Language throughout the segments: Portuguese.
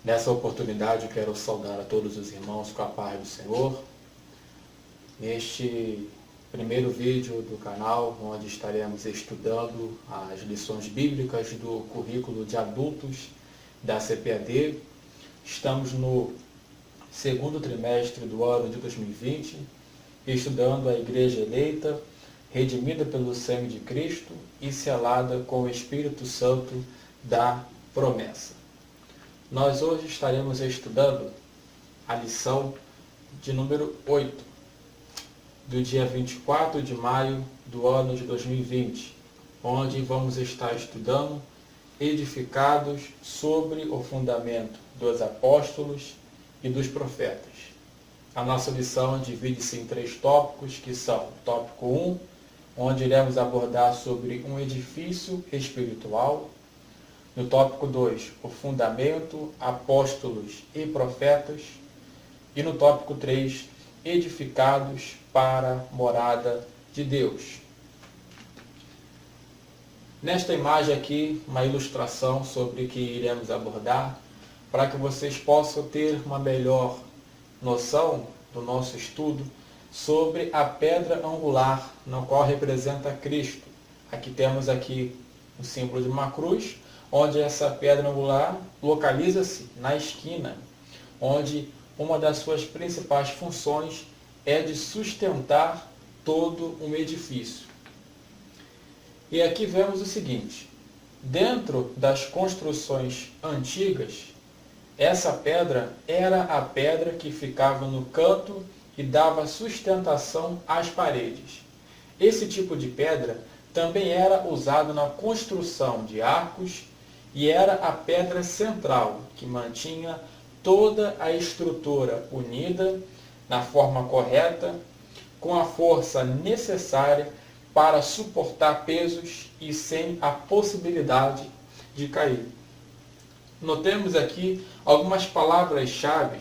Nessa oportunidade eu quero saudar a todos os irmãos com a paz do Senhor. Neste primeiro vídeo do canal, onde estaremos estudando as lições bíblicas do currículo de adultos da CPAD. Estamos no segundo trimestre do ano de 2020, estudando a Igreja eleita, redimida pelo sangue de Cristo e selada com o Espírito Santo da promessa. Nós hoje estaremos estudando a lição de número 8, do dia 24 de maio do ano de 2020, onde vamos estar estudando edificados sobre o fundamento dos apóstolos e dos profetas. A nossa lição divide-se em 3 tópicos, que são: tópico 1, onde iremos abordar sobre um edifício espiritual; no tópico 2, o fundamento, apóstolos e profetas; e no tópico 3, edificados para a morada de Deus. Nesta imagem aqui, uma ilustração sobre o que iremos abordar, para que vocês possam ter uma melhor noção do nosso estudo sobre a pedra angular, na qual representa Cristo. Aqui temos aqui o símbolo de uma cruz, onde essa pedra angular localiza-se na esquina, onde uma das suas principais funções é de sustentar todo um edifício. E aqui vemos o seguinte: dentro das construções antigas, essa pedra era a pedra que ficava no canto e dava sustentação às paredes. Esse tipo de pedra também era usado na construção de arcos e era a pedra central, que mantinha toda a estrutura unida na forma correta, com a força necessária para suportar pesos e sem a possibilidade de cair. Notemos aqui algumas palavras-chave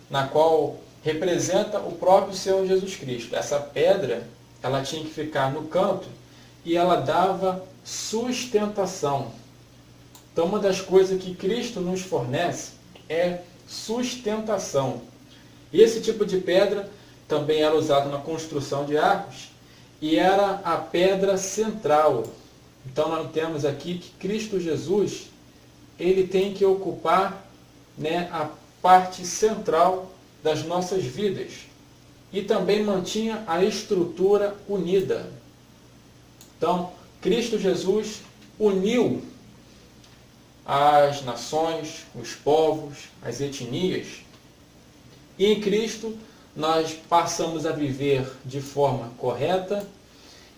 na qual representa o próprio Senhor Jesus Cristo. Essa pedra, ela tinha que ficar no canto e ela dava sustentação. Então, uma das coisas que Cristo nos fornece é sustentação. E esse tipo de pedra também era usado na construção de arcos e era a pedra central. Então, nós temos aqui que Cristo Jesus, ele tem que ocupar, a parte central das nossas vidas. E também mantinha a estrutura unida. Então, Cristo Jesus uniu as nações, os povos, as etnias. E em Cristo nós passamos a viver de forma correta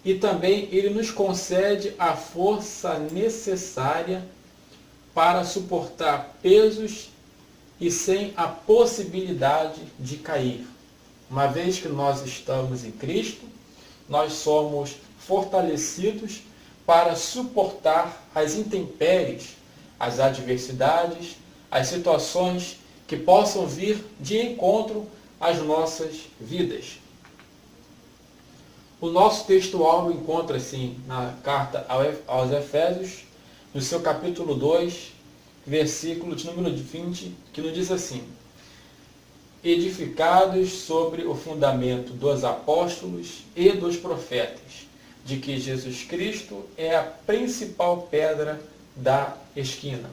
e também Ele nos concede a força necessária para suportar pesos e sem a possibilidade de cair. Uma vez que nós estamos em Cristo, nós somos fortalecidos para suportar as intempéries, as adversidades, as situações que possam vir de encontro às nossas vidas. O nosso texto-alvo encontra-se na carta aos Efésios, no seu capítulo 2, versículo de número 20, que nos diz assim: edificados sobre o fundamento dos apóstolos e dos profetas, de que Jesus Cristo é a principal pedra da esquina.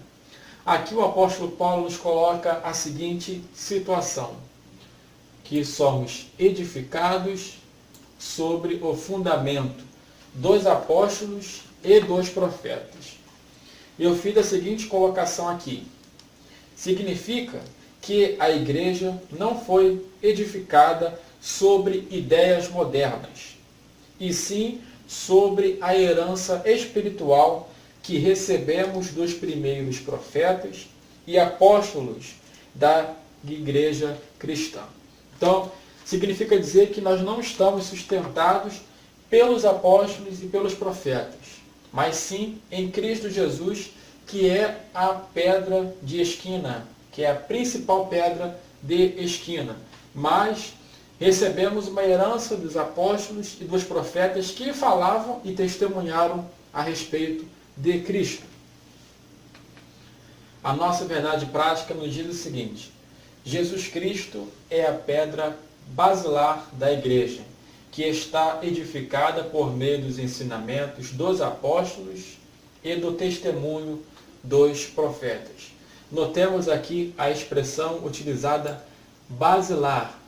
Aqui o apóstolo Paulo nos coloca a seguinte situação: que somos edificados sobre o fundamento dos apóstolos e dos profetas. E eu fiz a seguinte colocação aqui: significa que a igreja não foi edificada sobre ideias modernas, e sim sobre a herança espiritual que recebemos dos primeiros profetas e apóstolos da igreja cristã. Então, significa dizer que nós não estamos sustentados pelos apóstolos e pelos profetas, mas sim em Cristo Jesus, que é a pedra de esquina, que é a principal pedra de esquina. Mas recebemos uma herança dos apóstolos e dos profetas que falavam e testemunharam a respeito de Cristo. A nossa verdade prática nos diz o seguinte: Jesus Cristo é a pedra basilar da igreja, que está edificada por meio dos ensinamentos dos apóstolos e do testemunho dos profetas. Notemos aqui a expressão utilizada basilar,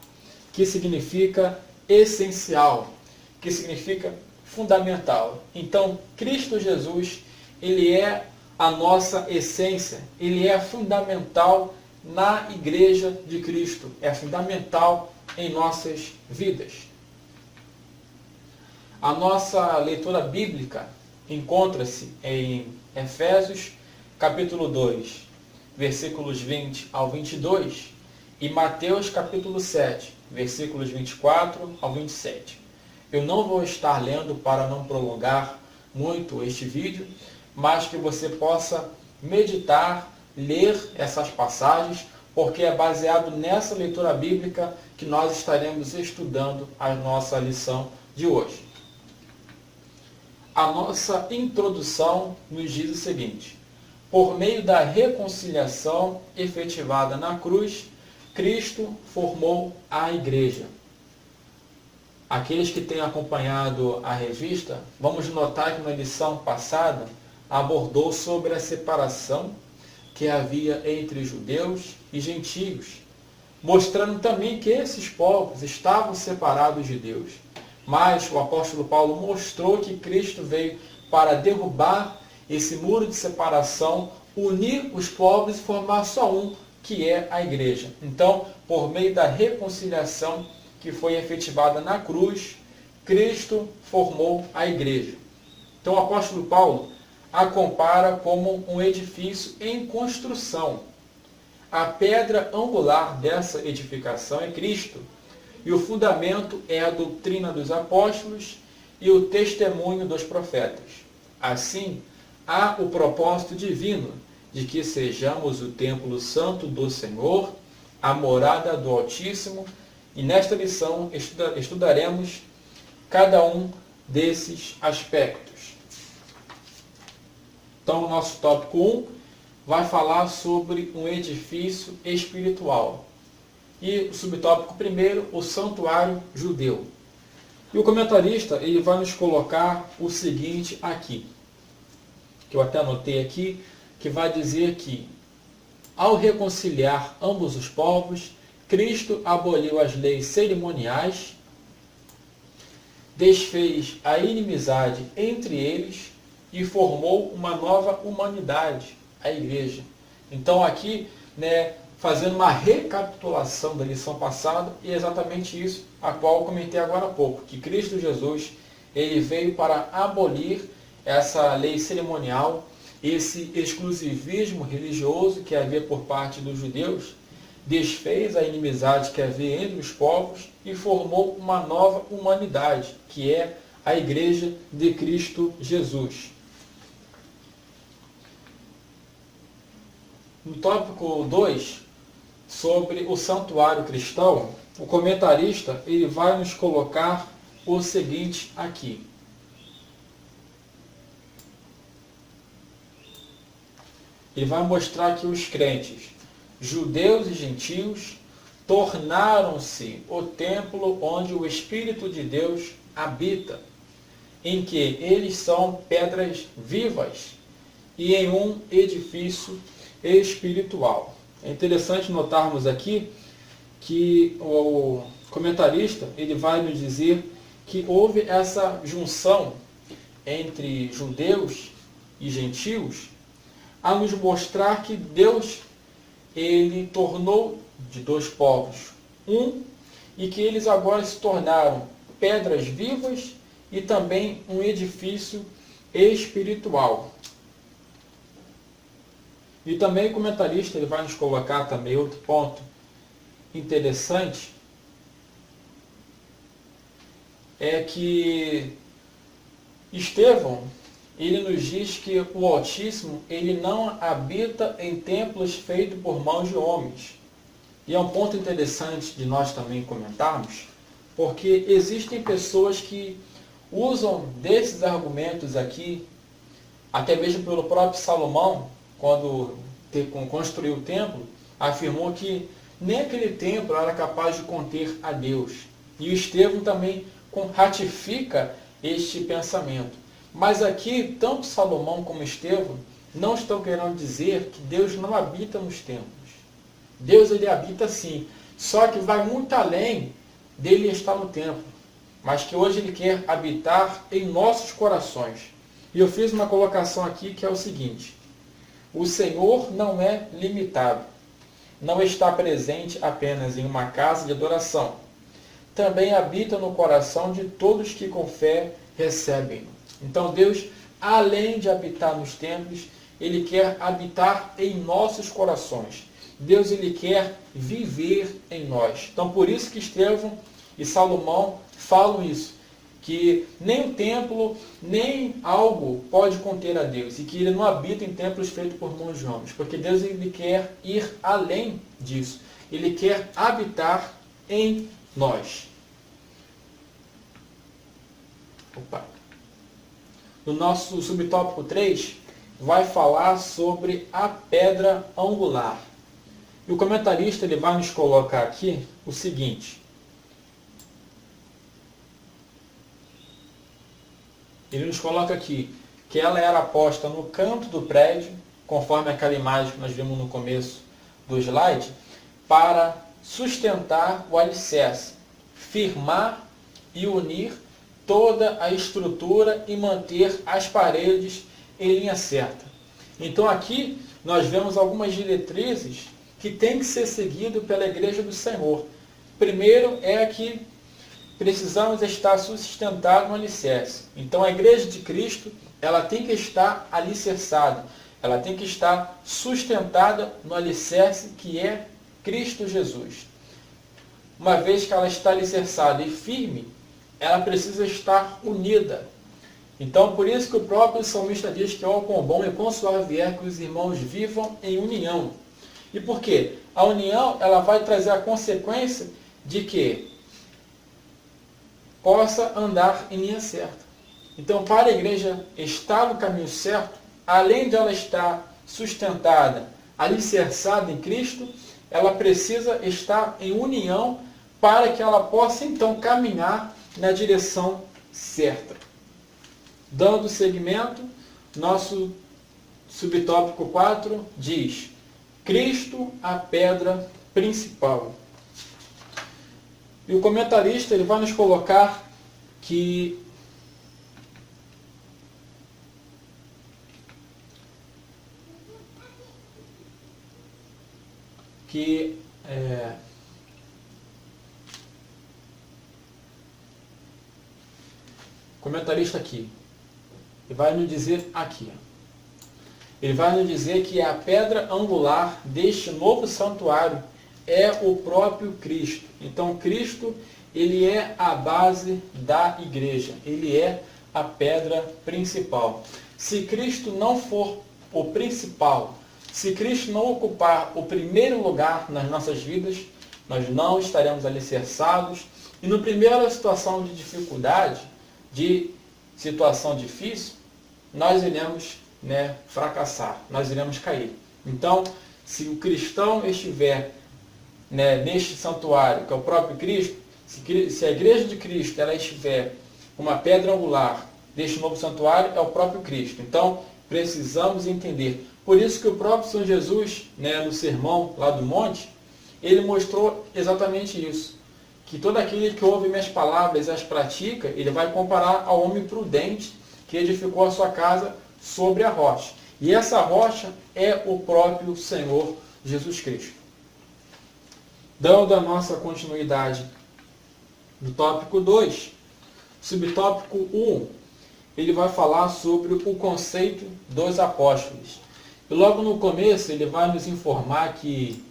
que significa essencial, que significa fundamental. Então, Cristo Jesus, ele é a nossa essência, ele é fundamental na igreja de Cristo, é fundamental em nossas vidas. A nossa leitura bíblica encontra-se em Efésios, capítulo 2, versículos 20 ao 22, e Mateus, capítulo 7, versículos 24 ao 27. Eu não vou estar lendo para não prolongar muito este vídeo, mas que você possa meditar, ler essas passagens, porque é baseado nessa leitura bíblica que nós estaremos estudando a nossa lição de hoje. A nossa introdução nos diz o seguinte: por meio da reconciliação efetivada na cruz, Cristo formou a igreja. Aqueles que têm acompanhado a revista, vamos notar que na lição passada abordou sobre a separação que havia entre judeus e gentios, mostrando também que esses povos estavam separados de Deus. Mas o apóstolo Paulo mostrou que Cristo veio para derrubar esse muro de separação, unir os povos e formar só um, que é a igreja. Então, por meio da reconciliação que foi efetivada na cruz, Cristo formou a igreja. Então, o apóstolo Paulo a compara como um edifício em construção. A pedra angular dessa edificação é Cristo, e o fundamento é a doutrina dos apóstolos e o testemunho dos profetas. Assim, há o propósito divino de que sejamos o templo santo do Senhor, a morada do Altíssimo, e nesta lição estudaremos cada um desses aspectos. Então, o nosso tópico 1 vai falar sobre um edifício espiritual. E o subtópico 1, o santuário judeu. E o comentarista ele vai nos colocar o seguinte aqui, que eu até anotei aqui, que vai dizer que, ao reconciliar ambos os povos, Cristo aboliu as leis cerimoniais, desfez a inimizade entre eles e formou uma nova humanidade, a igreja. Então aqui, fazendo uma recapitulação da lição passada, e é exatamente isso a qual eu comentei agora há pouco, que Cristo Jesus ele veio para abolir essa lei cerimonial, esse exclusivismo religioso que havia por parte dos judeus, desfez a inimizade que havia entre os povos e formou uma nova humanidade, que é a Igreja de Cristo Jesus. No tópico 2, sobre o santuário cristão, o comentarista ele vai nos colocar o seguinte aqui. Ele vai mostrar que os crentes, judeus e gentios, tornaram-se o templo onde o Espírito de Deus habita, em que eles são pedras vivas e em um edifício espiritual. É interessante notarmos aqui que o comentarista ele vai nos dizer que houve essa junção entre judeus e gentios a nos mostrar que Deus ele tornou de dois povos um e que eles agora se tornaram pedras vivas e também um edifício espiritual. E também o comentarista ele vai nos colocar também outro ponto interessante, é que Estevão ele nos diz que o Altíssimo ele não habita em templos feitos por mãos de homens. E é um ponto interessante de nós também comentarmos, porque existem pessoas que usam desses argumentos aqui, até mesmo pelo próprio Salomão, quando construiu o templo, afirmou que nem aquele templo era capaz de conter a Deus. E o Estevão também ratifica este pensamento. Mas aqui, tanto Salomão como Estevão não estão querendo dizer que Deus não habita nos templos. Deus, ele habita sim, só que vai muito além dele estar no templo, mas que hoje ele quer habitar em nossos corações. E eu fiz uma colocação aqui que é o seguinte: o Senhor não é limitado, não está presente apenas em uma casa de adoração, também habita no coração de todos que com fé recebem-no. Então Deus, além de habitar nos templos, ele quer habitar em nossos corações. Deus, ele quer viver em nós. Então por isso que Estevão e Salomão falam isso, que nem o templo, nem algo pode conter a Deus, e que ele não habita em templos feitos por mãos de homens, porque Deus, ele quer ir além disso. Ele quer habitar em nós. No nosso subtópico 3, vai falar sobre a pedra angular. E o comentarista, ele vai nos colocar aqui o seguinte: ele nos coloca aqui que ela era posta no canto do prédio, conforme aquela imagem que nós vimos no começo do slide, para sustentar o alicerce, firmar e unir toda a estrutura e manter as paredes em linha certa. Então aqui nós vemos algumas diretrizes que tem que ser seguido pela Igreja do Senhor. Primeiro é que precisamos estar sustentados no alicerce. Então a Igreja de Cristo, ela tem que estar alicerçada, ela tem que estar sustentada no alicerce que é Cristo Jesus. Uma vez que ela está alicerçada e firme, ela precisa estar unida. Então, por isso que o próprio salmista diz que ó, quão bom e quão suave é que os irmãos vivam em união. E por quê? A união, ela vai trazer a consequência de que possa andar em linha certa. Então, para a igreja estar no caminho certo, além de ela estar sustentada, alicerçada em Cristo, ela precisa estar em união para que ela possa, então, caminhar na direção certa. Dando seguimento, nosso subtópico 4 diz: Cristo, a pedra principal. E o comentarista, ele vai nos colocar que comentarista aqui, ele vai nos dizer aqui, ele vai nos dizer que a pedra angular deste novo santuário é o próprio Cristo. Então Cristo, ele é a base da igreja, ele é a pedra principal. Se Cristo não for o principal, se Cristo não ocupar o primeiro lugar nas nossas vidas, nós não estaremos alicerçados, e na primeira situação de dificuldade, de situação difícil, nós iremos fracassar, nós iremos cair. Então, se o cristão estiver neste santuário, que é o próprio Cristo, se a igreja de Cristo ela estiver uma pedra angular deste novo santuário, é o próprio Cristo. Então, precisamos entender. Por isso que o próprio Senhor Jesus, no sermão lá do monte, ele mostrou exatamente isso. Que todo aquele que ouve minhas palavras e as pratica, ele vai comparar ao homem prudente que edificou a sua casa sobre a rocha. E essa rocha é o próprio Senhor Jesus Cristo. Dando a nossa continuidade no tópico 2, subtópico 1, ele vai falar sobre o conceito dos apóstolos. E logo no começo ele vai nos informar que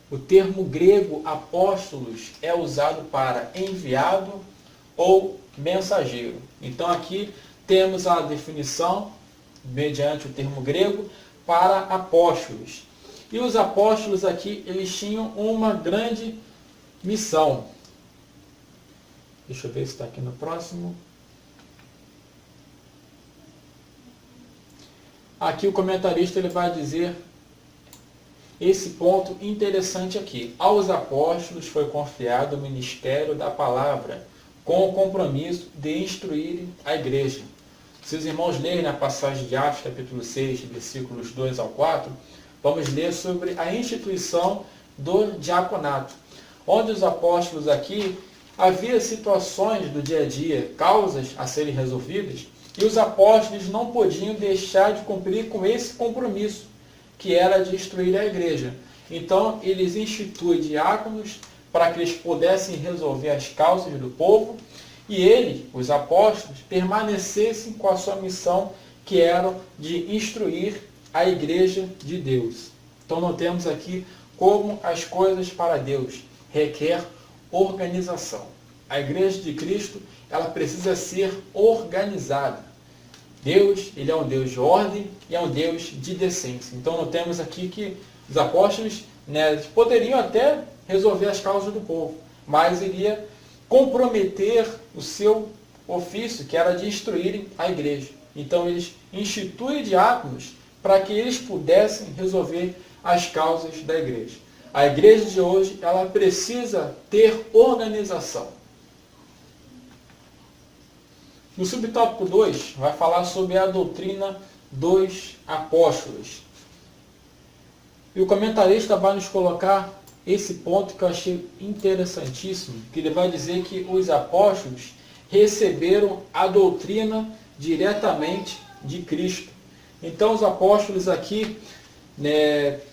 o termo grego apóstolos é usado para enviado ou mensageiro. Então aqui temos a definição, mediante o termo grego, para apóstolos. E os apóstolos aqui, eles tinham uma grande missão. Deixa eu ver se está aqui no próximo. Aqui o comentarista ele vai dizer esse ponto interessante aqui. Aos apóstolos foi confiado o ministério da palavra, com o compromisso de instruírem a igreja. Se os irmãos lerem na passagem de Atos, capítulo 6, versículos 2 ao 4, vamos ler sobre a instituição do diaconato, onde os apóstolos aqui havia situações do dia a dia, causas a serem resolvidas, e os apóstolos não podiam deixar de cumprir com esse compromisso, que era de instruir a igreja. Então, eles instituem diáconos para que eles pudessem resolver as causas do povo, e eles, os apóstolos, permanecessem com a sua missão, que era de instruir a igreja de Deus. Então, notemos aqui como as coisas para Deus requer organização. A igreja de Cristo, ela precisa ser organizada. Deus, ele é um Deus de ordem e é um Deus de decência. Então, notemos aqui que os apóstolos, poderiam até resolver as causas do povo, mas iria comprometer o seu ofício, que era de instruírem a igreja. Então, eles instituem diáconos para que eles pudessem resolver as causas da igreja. A igreja de hoje, ela precisa ter organização. No subtópico 2, vai falar sobre a doutrina dos apóstolos. E o comentarista vai nos colocar esse ponto que eu achei interessantíssimo, que ele vai dizer que os apóstolos receberam a doutrina diretamente de Cristo. Então, os apóstolos aqui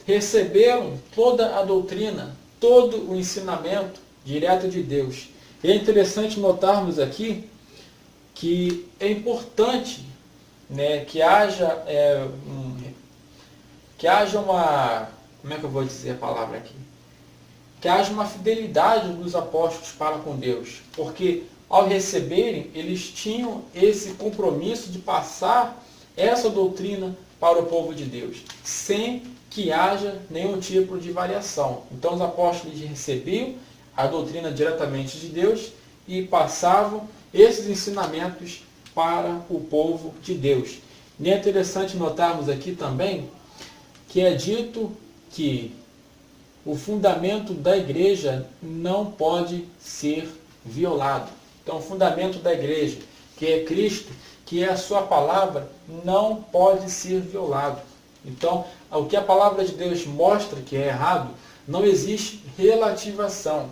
receberam toda a doutrina, todo o ensinamento direto de Deus. E é interessante notarmos aqui que é importante que haja uma, como é que eu vou dizer a palavra aqui? Que haja uma fidelidade dos apóstolos para com Deus, porque ao receberem, eles tinham esse compromisso de passar essa doutrina para o povo de Deus, sem que haja nenhum tipo de variação. Então os apóstolos recebiam a doutrina diretamente de Deus e passavam esses ensinamentos para o povo de Deus. E é interessante notarmos aqui também que é dito que o fundamento da igreja não pode ser violado. Então, o fundamento da igreja, que é Cristo, que é a sua palavra, não pode ser violado. Então, o que a palavra de Deus mostra que é errado, não existe relativismo,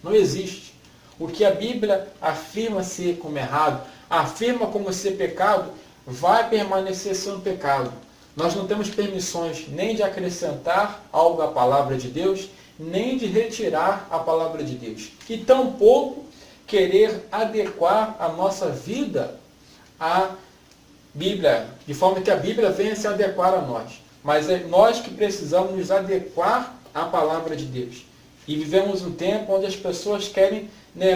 não existe. O que a Bíblia afirma ser como errado, afirma como ser pecado, vai permanecer sendo pecado. Nós não temos permissões nem de acrescentar algo à palavra de Deus, nem de retirar a palavra de Deus. E tampouco querer adequar a nossa vida à Bíblia, de forma que a Bíblia venha se adequar a nós. Mas é nós que precisamos nos adequar à palavra de Deus. E vivemos um tempo onde as pessoas querem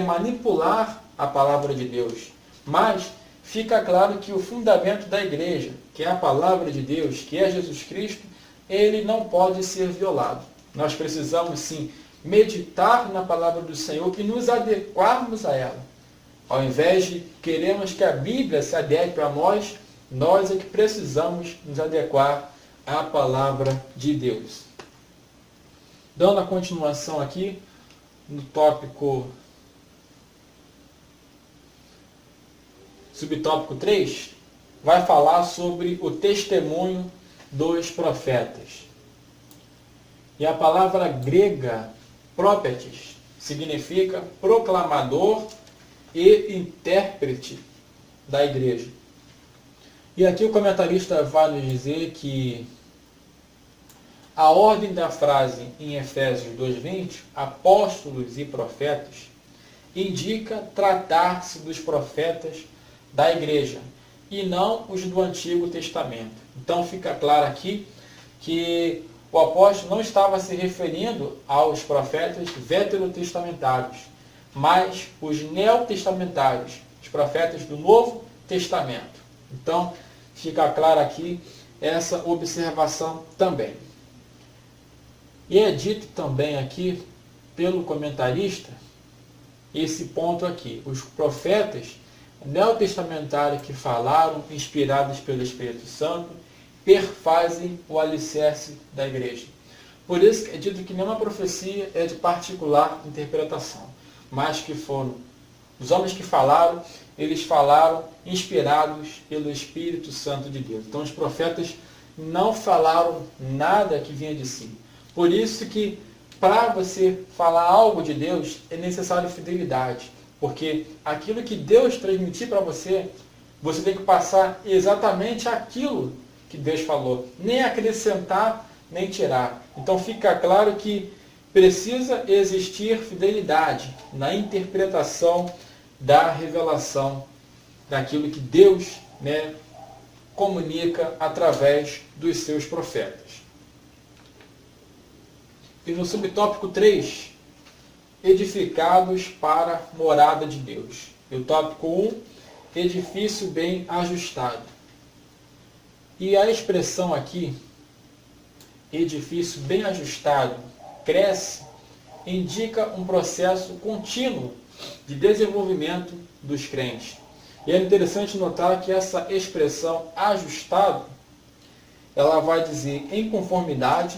manipular a palavra de Deus. Mas fica claro que o fundamento da igreja, que é a palavra de Deus, que é Jesus Cristo, ele não pode ser violado. Nós precisamos sim meditar na palavra do Senhor e nos adequarmos a ela. Ao invés de queremos que a Bíblia se adeque a nós, nós é que precisamos nos adequar à palavra de Deus. Dando a continuação aqui, no tópico subtópico 3, vai falar sobre o testemunho dos profetas. E a palavra grega própetes significa proclamador e intérprete da igreja. E aqui o comentarista vai nos dizer que a ordem da frase em Efésios 2:20, apóstolos e profetas, indica tratar-se dos profetas da igreja e não os do Antigo Testamento. Então fica claro aqui que o apóstolo não estava se referindo aos profetas veterotestamentários, mas os neotestamentários, os profetas do Novo Testamento. Então fica claro aqui essa observação também. E é dito também aqui pelo comentarista esse ponto aqui. Os profetas neotestamentários que falaram, inspirados pelo Espírito Santo, perfazem o alicerce da igreja. Por isso é dito que nenhuma profecia é de particular interpretação, mas que foram os homens que falaram, eles falaram inspirados pelo Espírito Santo de Deus. Então os profetas não falaram nada que vinha de si. Por isso que para você falar algo de Deus é necessário fidelidade, porque aquilo que Deus transmitir para você, você tem que passar exatamente aquilo que Deus falou, nem acrescentar, nem tirar. Então fica claro que precisa existir fidelidade na interpretação da revelação daquilo que Deus, comunica através dos seus profetas. E no subtópico 3, edificados para morada de Deus. E o tópico 1, edifício bem ajustado. E a expressão aqui, edifício bem ajustado, cresce, indica um processo contínuo de desenvolvimento dos crentes. E é interessante notar que essa expressão ajustado, ela vai dizer em conformidade,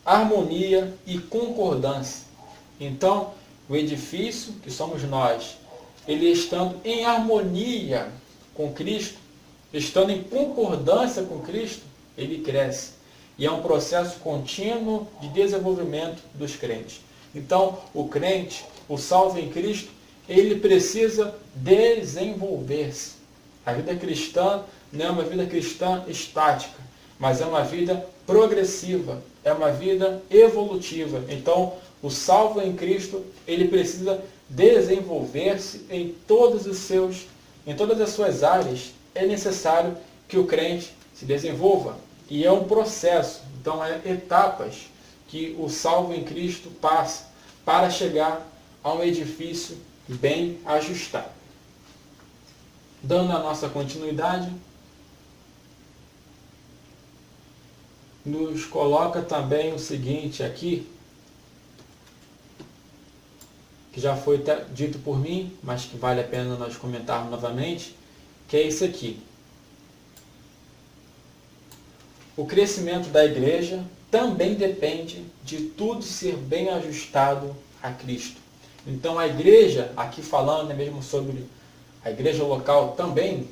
harmonia e concordância. Então, o edifício, que somos nós, ele estando em harmonia com Cristo, estando em concordância com Cristo, ele cresce. E é um processo contínuo de desenvolvimento dos crentes. Então, o crente, o salvo em Cristo, ele precisa desenvolver-se. A vida cristã não é uma vida cristã estática, mas é uma vida progressiva, é uma vida evolutiva. Então, o salvo em Cristo, ele precisa desenvolver-se em todas as suas áreas. É necessário que o crente se desenvolva. E é um processo, então é etapas que o salvo em Cristo passa para chegar a um edifício bem ajustado. Dando a nossa continuidade, nos coloca também o seguinte aqui, que já foi dito por mim, mas que vale a pena nós comentarmos novamente, que é isso aqui. O crescimento da igreja também depende de tudo ser bem ajustado a Cristo. Então a igreja, aqui falando mesmo sobre a igreja local também,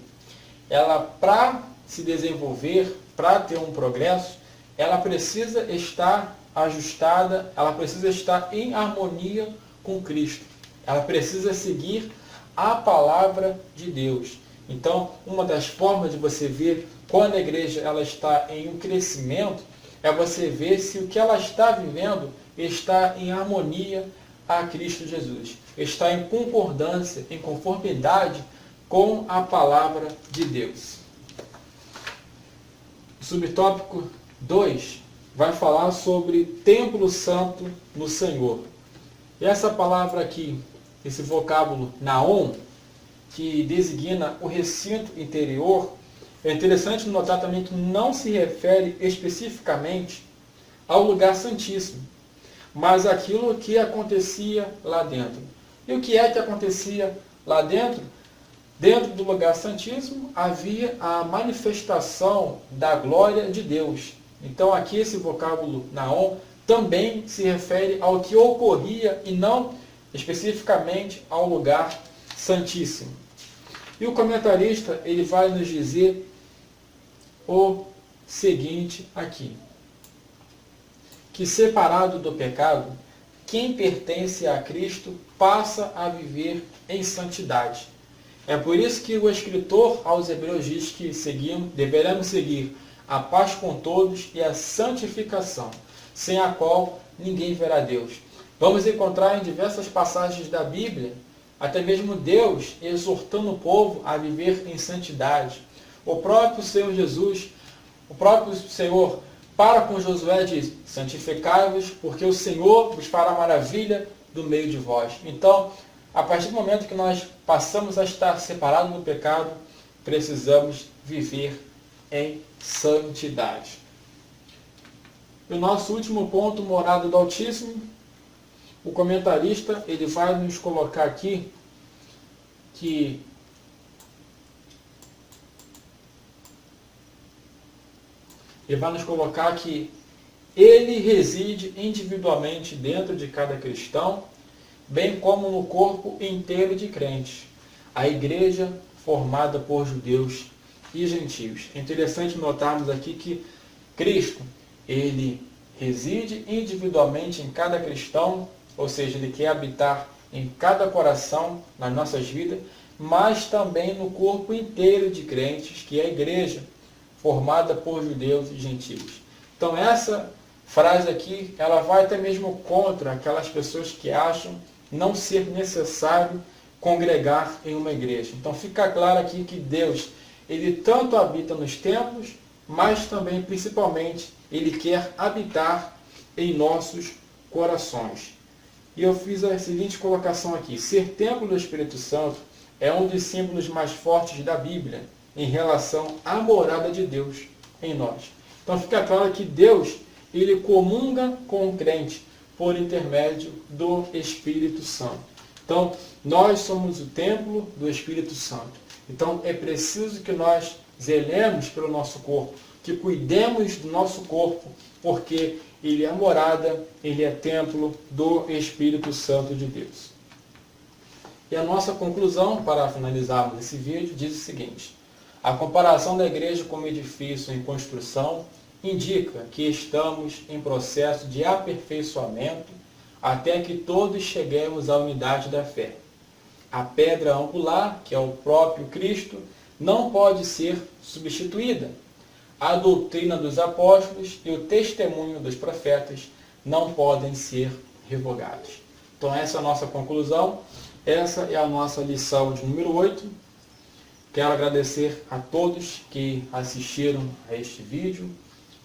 ela para se desenvolver, para ter um progresso, ela precisa estar ajustada, ela precisa estar em harmonia com Cristo. Ela precisa seguir a palavra de Deus. Então, uma das formas de você ver quando a igreja ela está em um crescimento é você ver se o que ela está vivendo está em harmonia a Cristo Jesus. Está em concordância, em conformidade com a palavra de Deus. O subtópico 2 vai falar sobre templo santo no Senhor. E essa palavra aqui, esse vocábulo naon, que designa o recinto interior, é interessante notar também que não se refere especificamente ao lugar santíssimo, mas aquilo que acontecia lá dentro. E o que é que acontecia lá dentro? Dentro do lugar santíssimo havia a manifestação da glória de Deus. Então aqui esse vocábulo naon também se refere ao que ocorria e não especificamente ao lugar santíssimo. E o comentarista ele vai nos dizer o seguinte aqui, que separado do pecado, quem pertence a Cristo passa a viver em santidade. É por isso que o escritor aos Hebreus diz que deveremos seguir a paz com todos e a santificação, sem a qual ninguém verá Deus. Vamos encontrar em diversas passagens da Bíblia, até mesmo Deus exortando o povo a viver em santidade. O próprio Senhor Jesus, o próprio Senhor para com Josué diz, santificai-vos, porque o Senhor vos fará maravilha do meio de vós. Então, a partir do momento que nós passamos a estar separados do pecado, precisamos viver em santidade. E o nosso último ponto, morada do Altíssimo, o comentarista ele vai nos colocar aqui que ele vai nos colocar que ele reside individualmente dentro de cada cristão, bem como no corpo inteiro de crentes, a igreja formada por judeus e gentios. É interessante notarmos aqui que Cristo, ele reside individualmente em cada cristão, ou seja, ele quer habitar em cada coração, nas nossas vidas, mas também no corpo inteiro de crentes, que é a igreja, formada por judeus e gentios. Então essa frase aqui, ela vai até mesmo contra aquelas pessoas que acham não ser necessário congregar em uma igreja. Então fica claro aqui que Deus, ele tanto habita nos templos, mas também, principalmente, ele quer habitar em nossos corações. E eu fiz a seguinte colocação aqui: ser templo do Espírito Santo é um dos símbolos mais fortes da Bíblia em relação à morada de Deus em nós. Então fica claro que Deus, ele comunga com o crente por intermédio do Espírito Santo. Então, nós somos o templo do Espírito Santo. Então, é preciso que nós zelemos pelo nosso corpo, que cuidemos do nosso corpo, porque ele é morada, ele é templo do Espírito Santo de Deus. E a nossa conclusão, para finalizarmos esse vídeo, diz o seguinte: a comparação da igreja como edifício em construção indica que estamos em processo de aperfeiçoamento até que todos cheguemos à unidade da fé. A pedra angular, que é o próprio Cristo, não pode ser substituída. A doutrina dos apóstolos e o testemunho dos profetas não podem ser revogados. Então essa é a nossa conclusão, essa é a nossa lição de número 8. Quero agradecer a todos que assistiram a este vídeo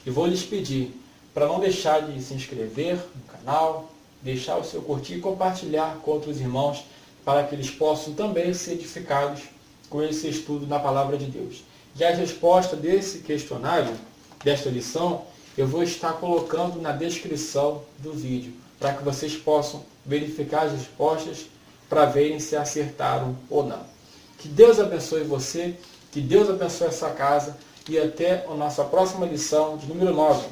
e vou lhes pedir para não deixar de se inscrever no canal, deixar o seu curtir e compartilhar com outros irmãos para que eles possam também ser edificados com esse estudo na Palavra de Deus. E a resposta desse questionário, desta lição, eu vou estar colocando na descrição do vídeo, para que vocês possam verificar as respostas para verem se acertaram ou não. Que Deus abençoe você, que Deus abençoe a sua casa e até a nossa próxima lição de número 9,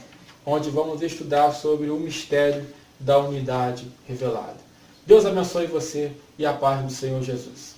onde vamos estudar sobre o mistério da unidade revelada. Deus abençoe você e a paz do Senhor Jesus.